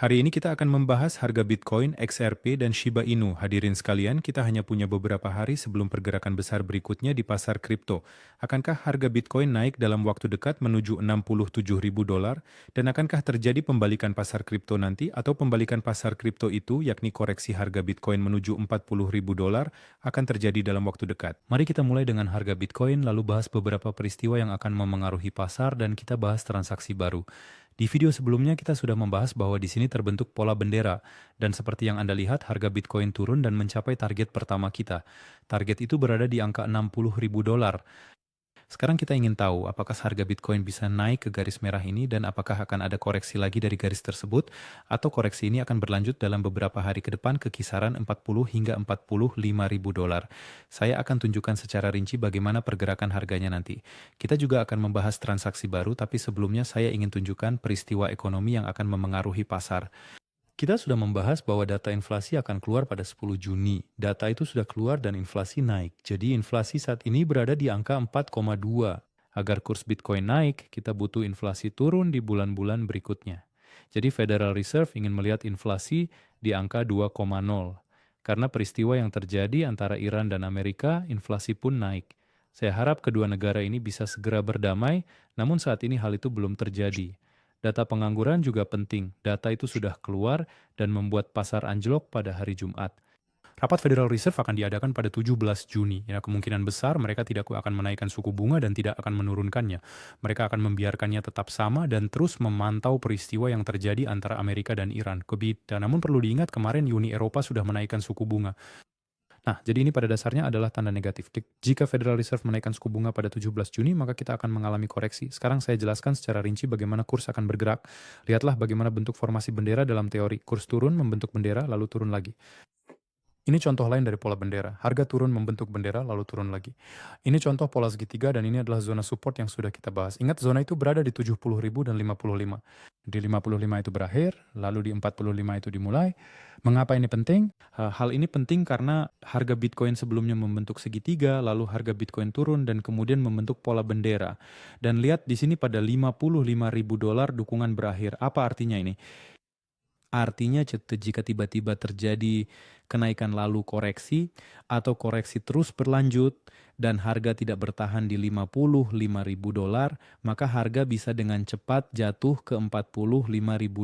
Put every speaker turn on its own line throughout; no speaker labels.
Hari ini kita akan membahas harga Bitcoin, XRP, dan Shiba Inu. Hadirin sekalian, kita hanya punya beberapa hari sebelum pergerakan besar berikutnya di pasar kripto. Akankah harga Bitcoin naik dalam waktu dekat menuju 67.000 dolar? Dan akankah terjadi pembalikan pasar kripto nanti atau pembalikan pasar kripto itu, yakni koreksi harga Bitcoin menuju 40.000 dolar, akan terjadi dalam waktu dekat? Mari kita mulai dengan harga Bitcoin, lalu bahas beberapa peristiwa yang akan memengaruhi pasar dan kita bahas transaksi baru. Di video sebelumnya kita sudah membahas bahwa di sini terbentuk pola bendera dan seperti yang Anda lihat harga Bitcoin turun dan mencapai target pertama kita. Target itu berada di angka 60.000 dolar. Sekarang kita ingin tahu apakah harga Bitcoin bisa naik ke garis merah ini dan apakah akan ada koreksi lagi dari garis tersebut atau koreksi ini akan berlanjut dalam beberapa hari ke depan ke kisaran 40 hingga 45.000 dolar. Saya akan tunjukkan secara rinci bagaimana pergerakan harganya nanti. Kita juga akan membahas transaksi baru tapi sebelumnya saya ingin tunjukkan peristiwa ekonomi yang akan memengaruhi pasar. Kita sudah membahas bahwa data inflasi akan keluar pada 10 Juni. Data itu sudah keluar dan inflasi naik. Jadi inflasi saat ini berada di angka 4,2. Agar kurs Bitcoin naik, kita butuh inflasi turun di bulan-bulan berikutnya. Jadi Federal Reserve ingin melihat inflasi di angka 2,0. Karena peristiwa yang terjadi antara Iran dan Amerika, inflasi pun naik. Saya harap kedua negara ini bisa segera berdamai, namun saat ini hal itu belum terjadi. Data pengangguran juga penting. Data itu sudah keluar dan membuat pasar anjlok pada hari Jumat. Rapat Federal Reserve akan diadakan pada 17 Juni. Ya, kemungkinan besar mereka tidak akan menaikkan suku bunga dan tidak akan menurunkannya. Mereka akan membiarkannya tetap sama dan terus memantau peristiwa yang terjadi antara Amerika dan Iran. Namun perlu diingat kemarin Uni Eropa sudah menaikkan suku bunga. Nah, jadi ini pada dasarnya adalah tanda negatif. Jika Federal Reserve menaikkan suku bunga pada 17 Juni, maka kita akan mengalami koreksi. Sekarang saya jelaskan secara rinci bagaimana kurs akan bergerak. Lihatlah bagaimana bentuk formasi bendera dalam teori. Kurs turun membentuk bendera, lalu turun lagi. Ini contoh lain dari pola bendera. Harga turun membentuk bendera, lalu turun lagi. Ini contoh pola segitiga dan ini adalah zona support yang sudah kita bahas. Ingat, zona itu berada di 70.000 dan 55. Di 55 itu berakhir, lalu di 45 itu dimulai. Mengapa ini penting? Hal ini penting karena harga Bitcoin sebelumnya membentuk segitiga, lalu harga Bitcoin turun dan kemudian membentuk pola bendera. Dan lihat di sini pada 55.000 dolar dukungan berakhir. Apa artinya ini? Artinya jika tiba-tiba terjadi kenaikan lalu koreksi atau koreksi terus berlanjut dan harga tidak bertahan di 55.000 dolar, maka harga bisa dengan cepat jatuh ke 45.000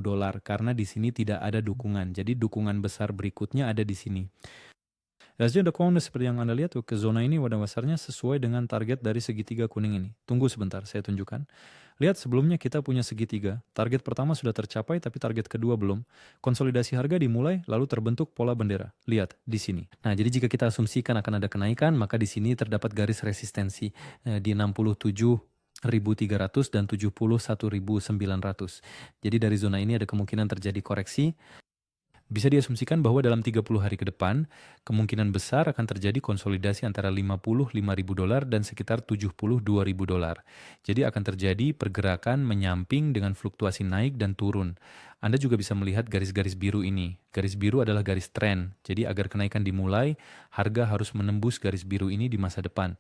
dolar karena di sini tidak ada dukungan. Jadi dukungan besar berikutnya ada di sini. Rasio Dakwanda seperti yang Anda lihat ke zona ini pada dasarnya sesuai dengan target dari segitiga kuning ini. Tunggu sebentar, saya tunjukkan. Lihat sebelumnya kita punya segitiga. Target pertama sudah tercapai tapi target kedua belum. Konsolidasi harga dimulai lalu terbentuk pola bendera. Lihat di sini. Nah, jadi jika kita asumsikan akan ada kenaikan, maka di sini terdapat garis resistensi di 67.300 dan 71.900. Jadi dari zona ini ada kemungkinan terjadi koreksi. Bisa diasumsikan bahwa dalam 30 hari ke depan, kemungkinan besar akan terjadi konsolidasi antara 55.000 dolar dan sekitar 72.000 dolar. Jadi akan terjadi pergerakan menyamping dengan fluktuasi naik dan turun. Anda juga bisa melihat garis-garis biru ini. Garis biru adalah garis tren. Jadi agar kenaikan dimulai, harga harus menembus garis biru ini di masa depan.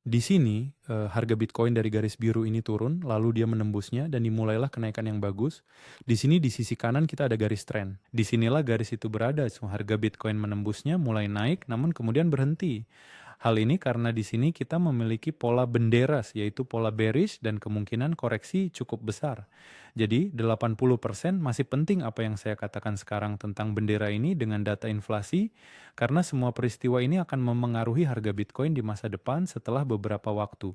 Di sini, harga Bitcoin dari garis biru ini turun, lalu dia menembusnya dan dimulailah kenaikan yang bagus. Di sini di sisi kanan kita ada garis tren. Disinilah garis itu berada, so, harga Bitcoin menembusnya mulai naik namun kemudian berhenti. Hal ini karena di sini kita memiliki pola bendera, yaitu pola bearish dan kemungkinan koreksi cukup besar. Jadi 80% masih penting apa yang saya katakan sekarang tentang bendera ini dengan data inflasi, karena semua peristiwa ini akan memengaruhi harga Bitcoin di masa depan setelah beberapa waktu.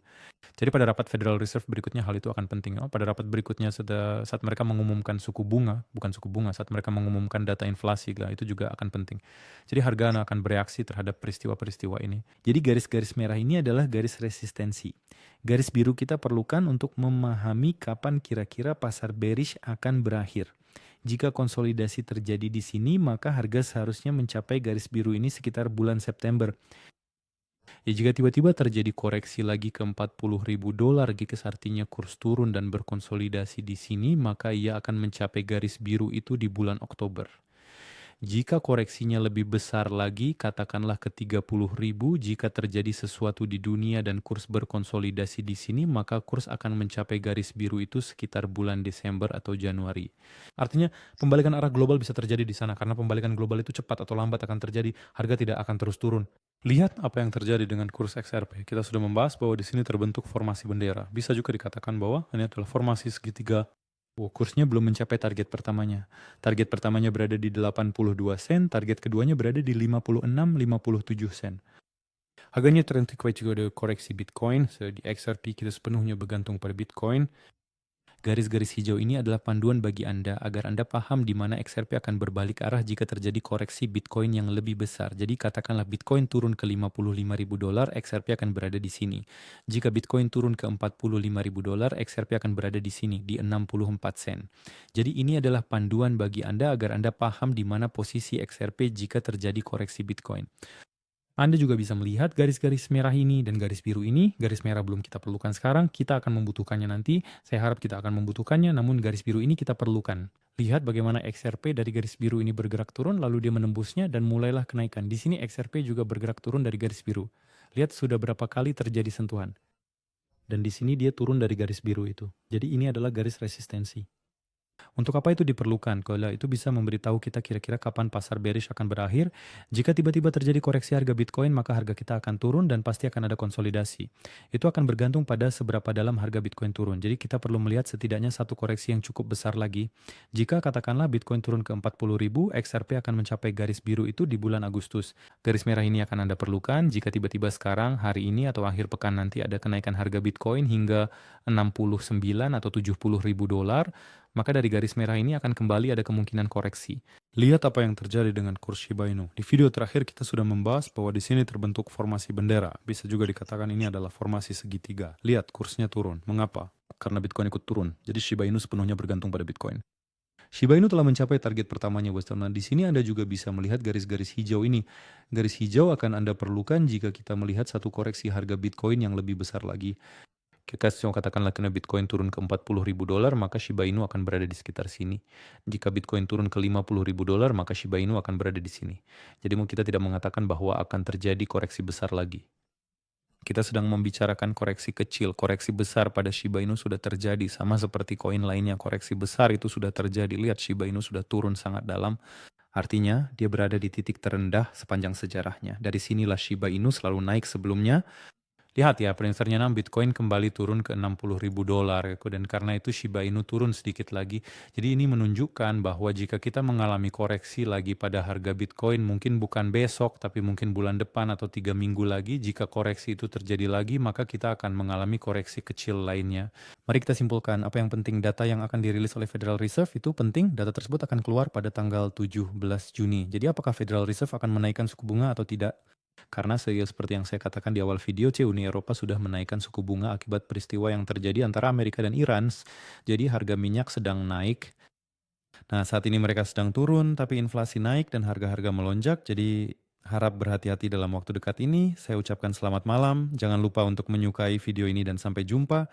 Jadi pada rapat Federal Reserve berikutnya hal itu akan penting. Pada rapat berikutnya saat mereka mengumumkan suku bunga, bukan suku bunga, saat mereka mengumumkan data inflasi, itu juga akan penting. Jadi harga akan bereaksi terhadap peristiwa-peristiwa ini. Jadi garis-garis merah ini adalah garis resistensi. Garis biru kita perlukan untuk memahami kapan kira-kira pasar bearish akan berakhir. Jika konsolidasi terjadi di sini, maka harga seharusnya mencapai garis biru ini sekitar bulan September. Ya, jika tiba-tiba terjadi koreksi lagi ke 40.000 dolar, jika artinya kurs turun dan berkonsolidasi di sini, maka ia akan mencapai garis biru itu di bulan Oktober. Jika koreksinya lebih besar lagi, katakanlah ke 30.000, jika terjadi sesuatu di dunia dan kurs berkonsolidasi di sini, maka kurs akan mencapai garis biru itu sekitar bulan Desember atau Januari. Artinya, pembalikan arah global bisa terjadi di sana, karena pembalikan global itu cepat atau lambat akan terjadi, harga tidak akan terus turun. Lihat apa yang terjadi dengan kurs XRP. Kita sudah membahas bahwa di sini terbentuk formasi bendera. Bisa juga dikatakan bahwa ini adalah formasi segitiga. Kursnya belum mencapai target pertamanya. Target pertamanya berada di 82 sen, target keduanya berada di 56-57 sen. Harganya terindikasi juga ada koreksi Bitcoin, di XRP kita sepenuhnya bergantung pada Bitcoin. Garis-garis hijau ini adalah panduan bagi Anda agar Anda paham di mana XRP akan berbalik arah jika terjadi koreksi Bitcoin yang lebih besar. Jadi katakanlah Bitcoin turun ke $55.000, XRP akan berada di sini. Jika Bitcoin turun ke $45.000, XRP akan berada di sini, di 64 sen. Jadi ini adalah panduan bagi Anda agar Anda paham di mana posisi XRP jika terjadi koreksi Bitcoin. Anda juga bisa melihat garis-garis merah ini dan garis biru ini. Garis merah belum kita perlukan sekarang, kita akan membutuhkannya nanti. Saya harap kita akan membutuhkannya, namun garis biru ini kita perlukan. Lihat bagaimana XRP dari garis biru ini bergerak turun, lalu dia menembusnya dan mulailah kenaikan. Di sini XRP juga bergerak turun dari garis biru. Lihat sudah berapa kali terjadi sentuhan. Dan di sini dia turun dari garis biru itu. Jadi ini adalah garis resistensi. Untuk apa itu diperlukan? Kalau itu bisa memberitahu kita kira-kira kapan pasar bearish akan berakhir. Jika tiba-tiba terjadi koreksi harga Bitcoin, maka harga kita akan turun dan pasti akan ada konsolidasi. Itu akan bergantung pada seberapa dalam harga Bitcoin turun. Jadi kita perlu melihat setidaknya satu koreksi yang cukup besar lagi. Jika katakanlah Bitcoin turun ke 40.000, XRP akan mencapai garis biru itu di bulan Agustus. Garis merah ini akan Anda perlukan jika tiba-tiba sekarang, hari ini atau akhir pekan nanti ada kenaikan harga Bitcoin hingga 69 atau 70.000 dolar. Maka dari garis merah ini akan kembali ada kemungkinan koreksi. Lihat apa yang terjadi dengan kurs Shiba Inu. Di video terakhir kita sudah membahas bahwa di sini terbentuk formasi bendera. Bisa juga dikatakan ini adalah formasi segitiga. Lihat kursnya turun. Mengapa? Karena Bitcoin ikut turun. Jadi Shiba Inu sepenuhnya bergantung pada Bitcoin. Shiba Inu telah mencapai target pertamanya, bos teman. Di sini Anda juga bisa melihat garis-garis hijau ini. Garis hijau akan Anda perlukan jika kita melihat satu koreksi harga Bitcoin yang lebih besar lagi. Kita katakanlah kena Bitcoin turun ke 40.000 dolar, maka Shiba Inu akan berada di sekitar sini. Jika Bitcoin turun ke 50.000 dolar, maka Shiba Inu akan berada di sini. Jadi kita tidak mengatakan bahwa akan terjadi koreksi besar lagi. Kita sedang membicarakan koreksi kecil, koreksi besar pada Shiba Inu sudah terjadi. Sama seperti koin lainnya, koreksi besar itu sudah terjadi. Lihat Shiba Inu sudah turun sangat dalam. Artinya dia berada di titik terendah sepanjang sejarahnya. Dari sinilah Shiba Inu selalu naik sebelumnya. Lihat ya, printernya Bitcoin kembali turun ke 60.000 dolar, dan karena itu Shiba Inu turun sedikit lagi. Jadi ini menunjukkan bahwa jika kita mengalami koreksi lagi pada harga Bitcoin, mungkin bukan besok, tapi mungkin bulan depan atau 3 minggu lagi, jika koreksi itu terjadi lagi, maka kita akan mengalami koreksi kecil lainnya. Mari kita simpulkan, apa yang penting, data yang akan dirilis oleh Federal Reserve itu penting, data tersebut akan keluar pada tanggal 17 Juni. Jadi apakah Federal Reserve akan menaikkan suku bunga atau tidak? Karena seperti yang saya katakan di awal video, Uni Eropa sudah menaikkan suku bunga akibat peristiwa yang terjadi antara Amerika dan Iran. Jadi harga minyak sedang naik. Nah, saat ini mereka sedang turun, tapi inflasi naik dan harga-harga melonjak. Jadi harap berhati-hati dalam waktu dekat ini. Saya ucapkan selamat malam. Jangan lupa untuk menyukai video ini dan sampai jumpa.